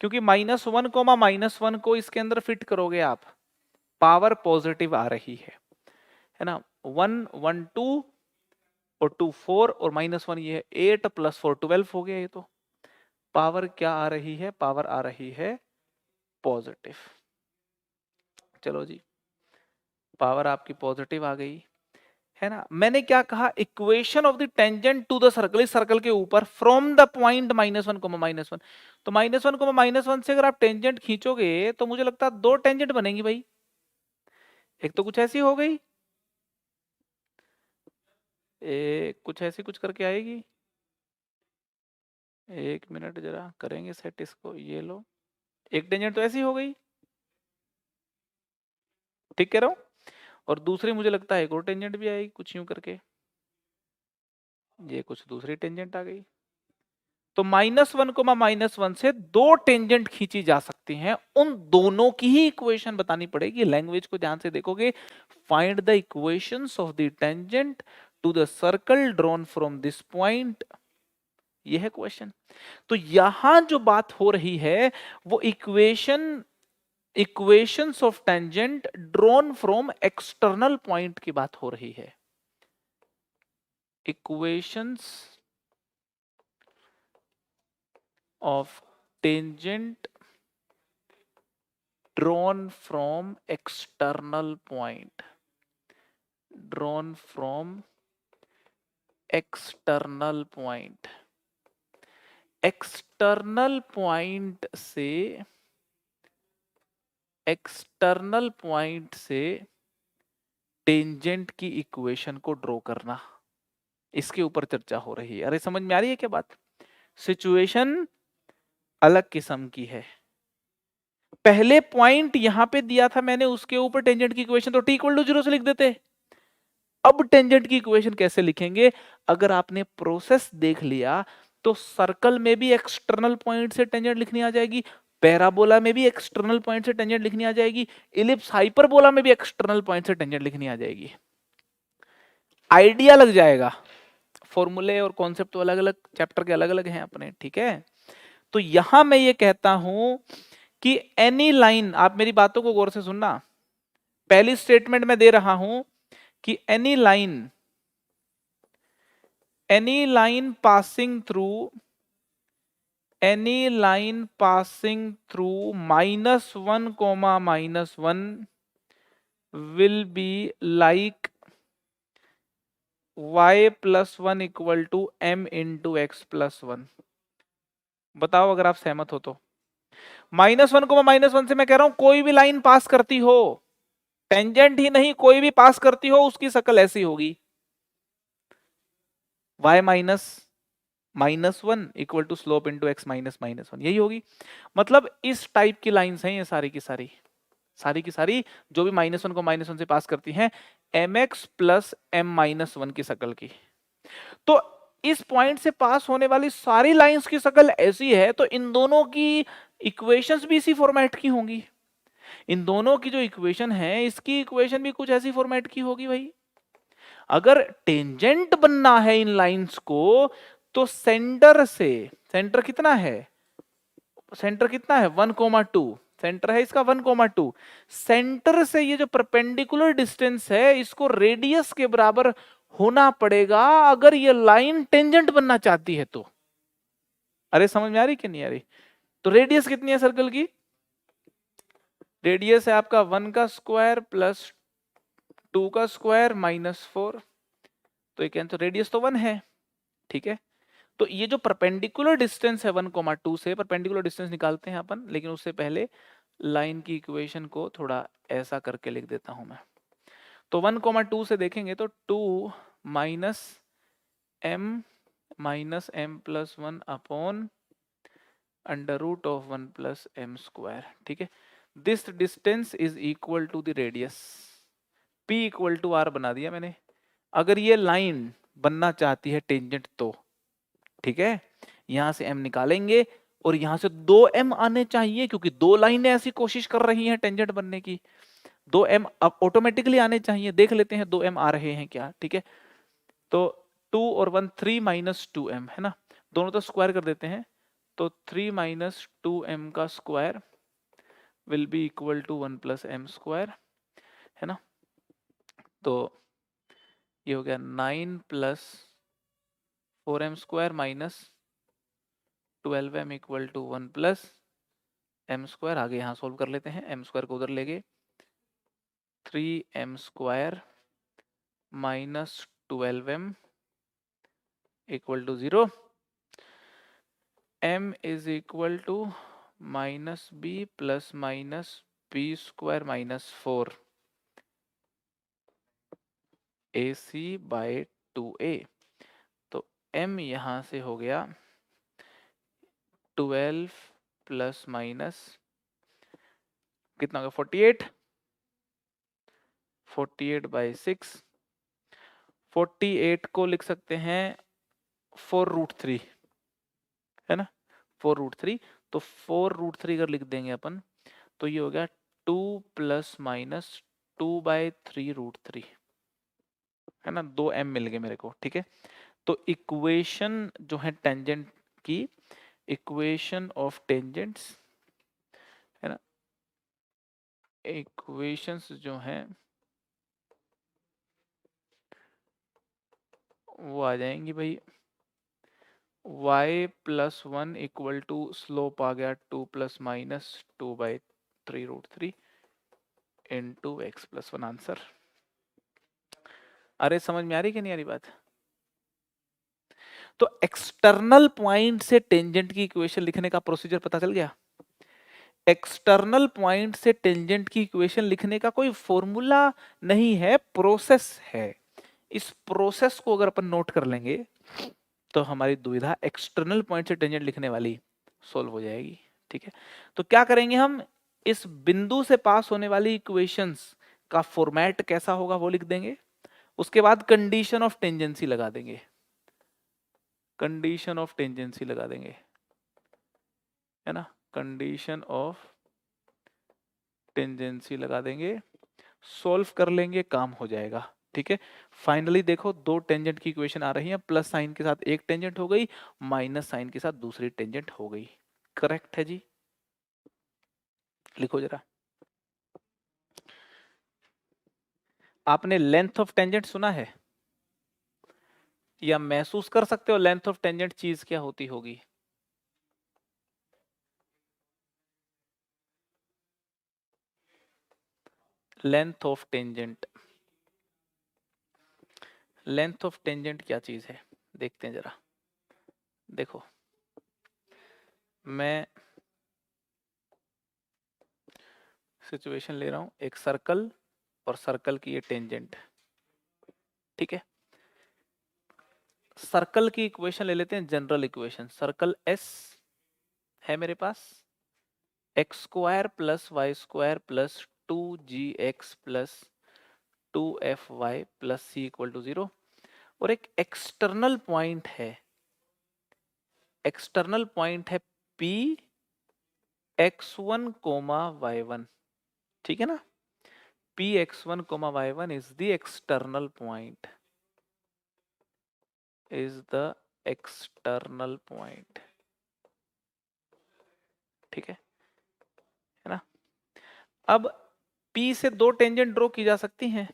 क्योंकि -1 को इसके अंदर फिट करोगे आप, पावर पॉजिटिव आ रही है ना। 1 1 2 और 2 4 और -1 ये है 8 प्लस 4 12 हो गया। ये तो पावर क्या आ रही है, पावर आ रही है पॉजिटिव। चलो जी, पावर आपकी पॉजिटिव आ गई है ना। मैंने क्या कहा, equation of the tangent to the circle, इस सर्कल के ऊपर फ्रॉम द पॉइंट -1, -1, तो -1, से अगर आप टेंजेंट खींचोगे तो मुझे लगता है 2 टेंजेंट बनेंगी भाई। एक तो कुछ ऐसी हो गई, कुछ ऐसी कुछ करके आएगी, एक मिनट जरा करेंगे सेट इसको, ये लो, एक टेंजेंट तो ऐसी हो गई, ठीक कह रहा हूं। और दूसरी मुझे लगता है एक और टेंजेंट भी आएगी कुछ यूं करके, ये कुछ दूसरी टेंजेंट आ गई। तो -1, से 2 टेंजेंट खींची जा सकती हैं, उन दोनों की ही इक्वेशन बतानी पड़ेगी। लैंग्वेज को ध्यान से देखोगे, find the equations of the tangent to the circle drawn from this point, ये है क्वेश्चन। तो यहां जो बात हो रही है वो equations of tangent drawn from external point की बात हो रही है। Equations of tangent drawn from external point, drawn from external point, external point से, external point से टेंजेंट की इक्वेशन को ड्रॉ करना, इसके ऊपर चर्चा हो रही है। अरे समझ में आ रही है क्या बात, सिचुएशन अलग किस्म की है, पहले पॉइंट यहां पे दिया था मैंने, उसके ऊपर टेंजेंट की इक्वेशन तो t = 0 से लिख देते। अब टेंजेंट की इक्वेशन कैसे लिखेंगे? अगर आपने प्रोसेस देख लिया तो सर्कल में भी एक्सटर्नल पॉइंट से टेंजेंट लिखनी आ जाएगी, पैराबोला में भी एक्सटर्नल पॉइंट से टेंजेंट लिखनी आ जाएगी, इलिप्स हाइपरबोला में भी एक्सटर्नल पॉइंट से टेंजेंट लिखनी आ जाएगी। आइडिया लग जाएगा। फॉर्मूले और कॉन्सेप्ट तो अलग अलग चैप्टर के अलग अलग हैं अपने, ठीक है। तो यहां मैं ये कहता हूं कि एनी लाइन, आप मेरी बातों को गौर से सुनना, पहली स्टेटमेंट में दे रहा हूं कि any line passing through -1, -1 will be like y + 1 = m × x + 1। बताओ अगर आप सहमत हो तो। -1, -1 से मैं कह रहा हूं कोई भी लाइन पास करती हो, टेंजेंट ही नहीं, कोई भी पास करती हो, उसकी शक्ल ऐसी होगी, y -1 = स्लोप × x -1, यही होगी। मतलब इस टाइप की लाइंस हैं ये सारी की सारी जो भी -1 को -1 से पास करती हैं, mx + m-1 की शक्ल की। तो इस पॉइंट से पास होने वाली सारी लाइंस की शक्ल ऐसी है, तो इन दोनों की इक्वेशंस भी इसी फॉर्मेट की होंगी। इन दोनों की जो इक्वेशन है, इसकी इक्वेशन भी कुछ ऐसी फॉर्मेट की होगी भाई। अगर टेंजेंट बनना है इन लाइंस को, तो सेंटर कितना है? सेंटर कितना है? 1,2। सेंटर है इसका 1,2। सेंटर से ये जो परपेंडिकुलर डिस्टेंस है, इसको रेडियस के बराबर होना पड़ेगा अगर ये लाइन टेंजेंट बनना चाहती है तो। अरे समझ में आ रही कि नहीं आ रही? तो रेडियस कितनी है सर्कल की? रेडियस है आपका 1 का स्क्वायर + 2 का स्क्वायर -4। तो ये कैंसिल, रेडियस तो 1 है, ठीक है। तो ये जो परपेंडिकुलर डिस्टेंस है 1,2 से, परपेंडिकुलर डिस्टेंस निकालते हैं अपन, लेकिन उससे पहले लाइन की इक्वेशन को थोड़ा ऐसा करके लिख देता हूं मैं। तो 1,2 से देखेंगे तो 2 - m - m + 1 अपॉन √1 + m², ठीक है। This distance is equal to the radius, p = r बना दिया मैंने। अगर ये लाइन बनना चाहती है टेंजेंट तो, ठीक है, यहां से m निकालेंगे और यहां से 2m आने चाहिए, क्योंकि दो लाइनें ऐसी कोशिश कर रही हैं टेंजेंट बनने की, 2m अब ऑटोमेटिकली आने चाहिए। देख लेते हैं 2m आ रहे हैं क्या, ठीक है। तो 2 और 1 3 - 2m है ना, दोनों तो स्क्वायर कर देते हैं। तो 3 - 2m का square will be equal to 1 + m², है ना। तो ये हो गया 9 + 4m² - 12m = 1 + m²। आगे यहाँ सोल्व कर लेते हैं, m² को उधर ले गए, 3m² - 12m = 0। m is equal to -b + -b² - 4 AC/2a। तो m यहां से हो गया 12 ± कितना होगा 48, 48/6। 48 को लिख सकते हैं 4√3, है ना, 4√3। तो 4√3 अगर लिख देंगे अपन, तो ये हो गया 2 ± 2/3√3, है ना। 2m मिल गए मेरे को, ठीक है। तो इक्वेशन जो है टेंजेंट की, इक्वेशन ऑफ टेंजेंट्स, है ना, इक्वेशंस जो हैं वो आ जाएंगी भाई। y + 1 = स्लोप आ गया 2 ± 2/3√3 × x + 1 आंसर। अरे समझ में आ रही कि नहीं आ रही बात? तो एक्सटर्नल पॉइंट से टेंजेंट की इक्वेशन लिखने का प्रोसीजर पता चल गया। एक्सटर्नल पॉइंट से टेंजेंट की इक्वेशन लिखने का कोई फॉर्मूला नहीं है, प्रोसेस है। इस प्रोसेस को अगर अपन नोट कर लेंगे तो हमारी दुविधा एक्सटर्नल पॉइंट से टेंजेंट लिखने वाली सोल्व हो जाएगी, ठीक है। तो क्या करेंगे हम, इस बिंदु से पास होने वाली इक्वेशंस का फॉर्मेट कैसा होगा वो लिख देंगे। उसके बाद कंडीशन ऑफ टेंजेंसी लगा देंगे, कंडीशन ऑफ टेंजेंसी लगा देंगे, है ना, कंडीशन ऑफ टेंजेंसी लगा देंगे, सॉल्व कर लेंगे, काम हो जाएगा। ठीक है, फाइनली देखो दो टेंजेंट की इक्वेशन आ रही है, प्लस साइन के साथ एक टेंजेंट हो गई, माइनस साइन के साथ दूसरी टेंजेंट हो गई। करेक्ट है जी, लिखो जरा। आपने लेंथ ऑफ टेंजेंट सुना है या महसूस कर सकते हो लेंथ ऑफ टेंजेंट चीज क्या होती होगी? Length of tangent, length of tangent क्या चीज है देखते हैं जरा। देखो मैं सिचुएशन ले रहा हूं, एक सर्कल और सर्कल की ये टेंजेंट। ठीक है, सर्कल की इक्वेशन ले लेते हैं, जनरल इक्वेशन। सर्कल एस है मेरे पास, x square plus y square plus 2gx plus 2fy plus c equal to 0, और एक एक्सटर्नल पॉइंट है, एक्सटर्नल पॉइंट है P x1 कोमा y1। ठीक है ना, P x1 comma y1 is the external point, is the external point. ठीक है ना। अब P से दो टेंजेंट ड्रॉ की जा सकती हैं,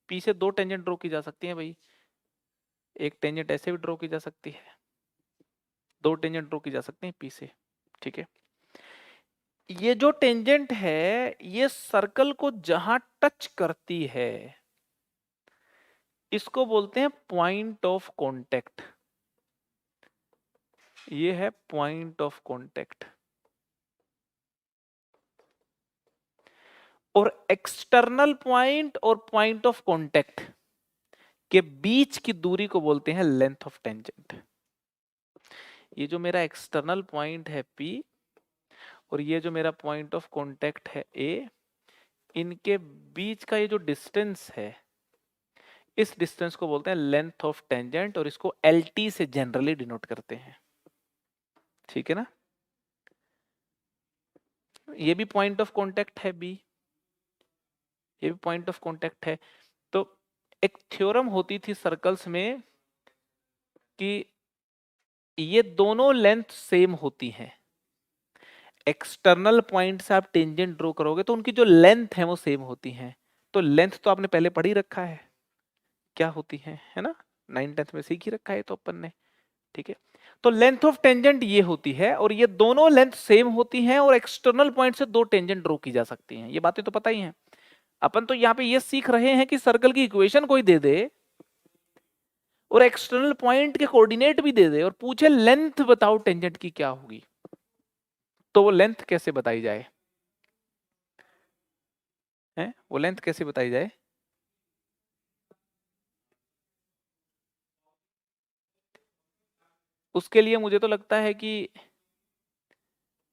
P से दो टेंजेंट ड्रॉ की जा सकती हैं भाई, एक टेंजेंट ऐसे भी ड्रॉ की जा सकती है, दो टेंजेंट ड्रॉ की जा सकती हैं P से। ठीक है, ये जो टेंजेंट है ये सर्कल को जहां टच करती है इसको बोलते हैं पॉइंट ऑफ कांटेक्ट, ये है पॉइंट ऑफ कांटेक्ट। और एक्सटर्नल पॉइंट और पॉइंट ऑफ कांटेक्ट के बीच की दूरी को बोलते हैं लेंथ ऑफ टेंजेंट। ये जो मेरा एक्सटर्नल पॉइंट है P और ये जो मेरा पॉइंट ऑफ कांटेक्ट है A, इनके बीच का ये जो डिस्टेंस है इस डिस्टेंस को बोलते हैं लेंथ ऑफ टेंजेंट, और इसको LT से जनरली डिनोट करते हैं। ठीक है ना, ये भी पॉइंट ऑफ कांटेक्ट है B, ये भी पॉइंट ऑफ कांटेक्ट है। तो एक थ्योरम होती थी सर्कल्स में कि ये दोनों लेंथ सेम होती हैं, एक्सटर्नल पॉइंट से आप टेंजेंट ड्रॉ करोगे तो उनकी जो लेंथ है वो सेम होती हैं। तो लेंथ तो आपने पहले पढ़ ही रखा है क्या होती है ना, 9th में सीख ही रखा है तो अपन ने। ठीक है, तो लेंथ ऑफ टेंजेंट ये होती है, और ये दोनों लेंथ सेम होती हैं और एक्सटर्नल पॉइंट से दो टेंजेंट ड्रॉ की जा सकती हैं। ये बातें तो पता ही हैं। अपन तो यहाँ पे ये सीख रहे हैं कि सर्कल की इक्वेशन कोई दे दे और एक्सटर्नल पॉइंट के कोऑर्डिनेट भी दे दे और पूछे लेंथ बताओ टेंजेंट की क्या होगी, तो वो लेंथ कैसे बताई जाए, है वो लेंथ कैसे बताई जाए। उसके लिए मुझे तो लगता है कि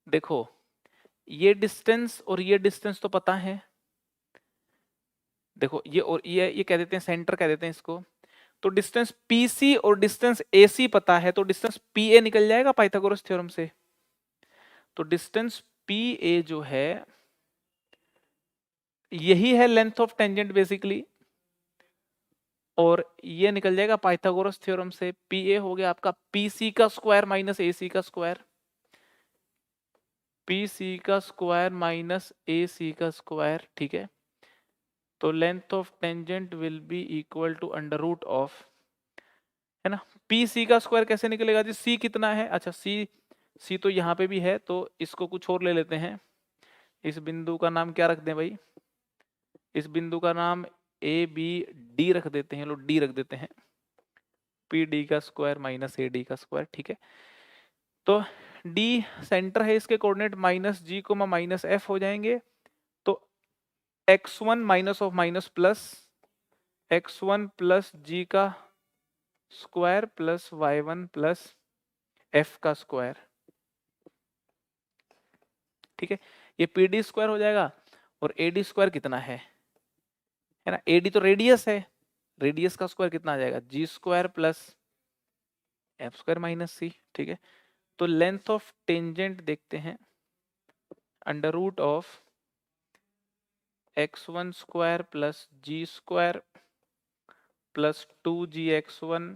देखो ये डिस्टेंस और ये डिस्टेंस तो पता है, देखो ये और ये कह देते हैं सेंटर कह देते हैं इसको। तो डिस्टेंस PC और डिस्टेंस AC पता है, तो डिस्टेंस PA निकल जाएगा पाइथागोरस थ्योरम से। तो डिस्टेंस PA जो है यही है लेंथ ऑफ टेंजेंट बेसिकली, और ये निकल जाएगा पाइथागोरस थ्योरम से। PA हो गया आपका PC का स्क्वायर माइनस AC का स्क्वायर, PC का स्क्वायर माइनस AC का स्क्वायर। ठीक है, तो length of tangent will be equal to under root of, है ना, PC का स्क्वायर कैसे निकलेगा जी, C कितना है, अच्छा C तो यहाँ पे भी है, तो इसको कुछ और ले लेते हैं। इस बिंदु का नाम क्या रख दें भाई, इस बिंदु का नाम ABD रख देते हैं, लो D रख देते हैं, PD का स्क्वायर माइनस AD का स्क्वायर। ठीक है, तो D सेंटर है, इसके कोऑर्डिनेट माइनस G को माइनस F हो जाएंगे। तो x1 minus of minus plus x1 plus G का square plus y1 plus F का स्क्वायर। ठीक है, ये पी डी स्क्वायर हो जाएगा और ए डी स्क्वायर कितना है ना, ए डी तो रेडियस है, रेडियस का स्क्वायर कितना आ जाएगा g square plus f square minus c. ठीक है, तो लेंथ ऑफ टेंजेंट देखते हैं, under root of x1 square plus g square plus 2gx1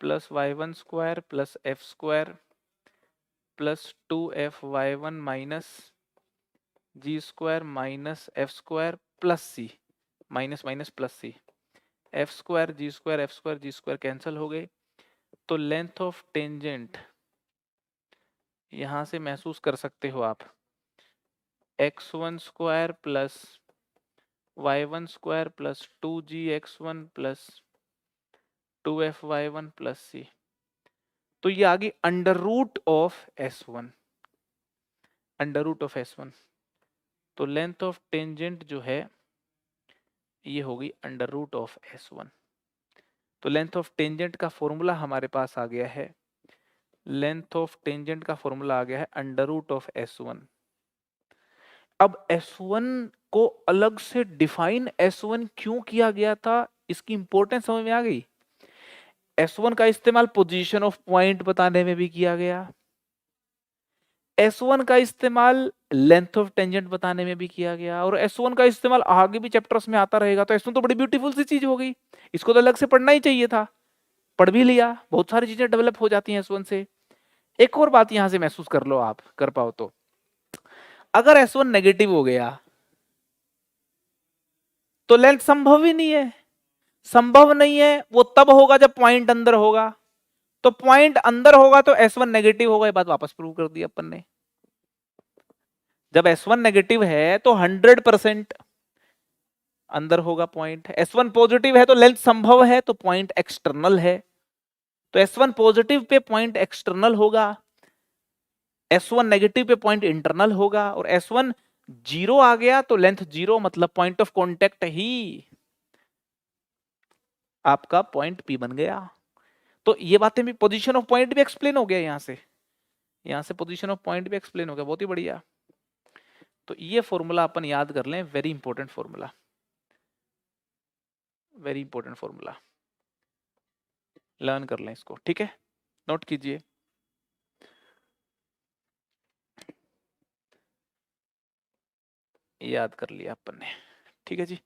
plus y1 square plus f square plus 2fy1 minus g square minus f square plus c, minus minus plus c, f square g square f square g square cancel हो गए। तो length of tangent यहां से महसूस कर सकते हो आप, x1 square plus y1 square plus 2gx1 plus 2fy1 plus c. तो ये आ गई under root of s1, under root of s1। तो लेंथ ऑफ टेंजेंट जो है ये होगी अंडर रूट ऑफ s1। तो लेंथ ऑफ टेंजेंट का फॉर्मूला हमारे पास आ गया है, लेंथ ऑफ टेंजेंट का फॉर्मूला आ गया है अंडर रूट ऑफ s1। अब s1 को अलग से डिफाइन s1 क्यों किया गया था, इसकी इंपॉर्टेंस समझ में आ गई। s1 का इस्तेमाल पोजीशन ऑफ पॉइंट बताने में भी किया गया, S1 का इस्तेमाल लेंथ ऑफ टेंजेंट बताने में भी किया गया, और S1 का इस्तेमाल आगे भी चैप्टर्स में आता रहेगा। तो S1 तो बड़ी ब्यूटीफुल सी चीज हो गई, इसको तो अलग से पढ़ना ही चाहिए था, पढ़ भी लिया, बहुत सारी चीजें डेवलप हो जाती हैं S1 से। एक और बात यहां से महसूस कर लो, आप कर पाओ तो, अगर S1 नेगेटिव हो गया तो लेंथ संभव ही नहीं है, संभव नहीं है, वो तब होगा जब पॉइंट अंदर होगा। तो पॉइंट अंदर होगा तो S1 नेगेटिव होगा, ये बात वापस प्रूव कर दी अपन ने। जब S1 नेगेटिव है तो 100% अंदर होगा पॉइंट, S1 पॉजिटिव है तो लेंथ संभव है, तो पॉइंट एक्सटर्नल है। तो S1 positive pay point external होगा, S1 नेगेटिव पे पॉइंट इंटरनल होगा, और S1 जीरो आ गया तो लेंथ जीरो, मतलब पॉइंट ऑफ कॉन्टेक्ट ही आपका पॉइंट P बन गया। तो ये बातें भी, पोजीशन ऑफ पॉइंट भी एक्सप्लेन हो गया यहां से पोजीशन ऑफ पॉइंट भी एक्सप्लेन हो गया, बहुत ही बढ़िया। तो ये फॉर्मूला अपन याद कर लें, very important formula, very important formula, learn कर लें इसको। ठीक है, नोट कीजिए, याद कर लिया अपन ने। ठीक है जी।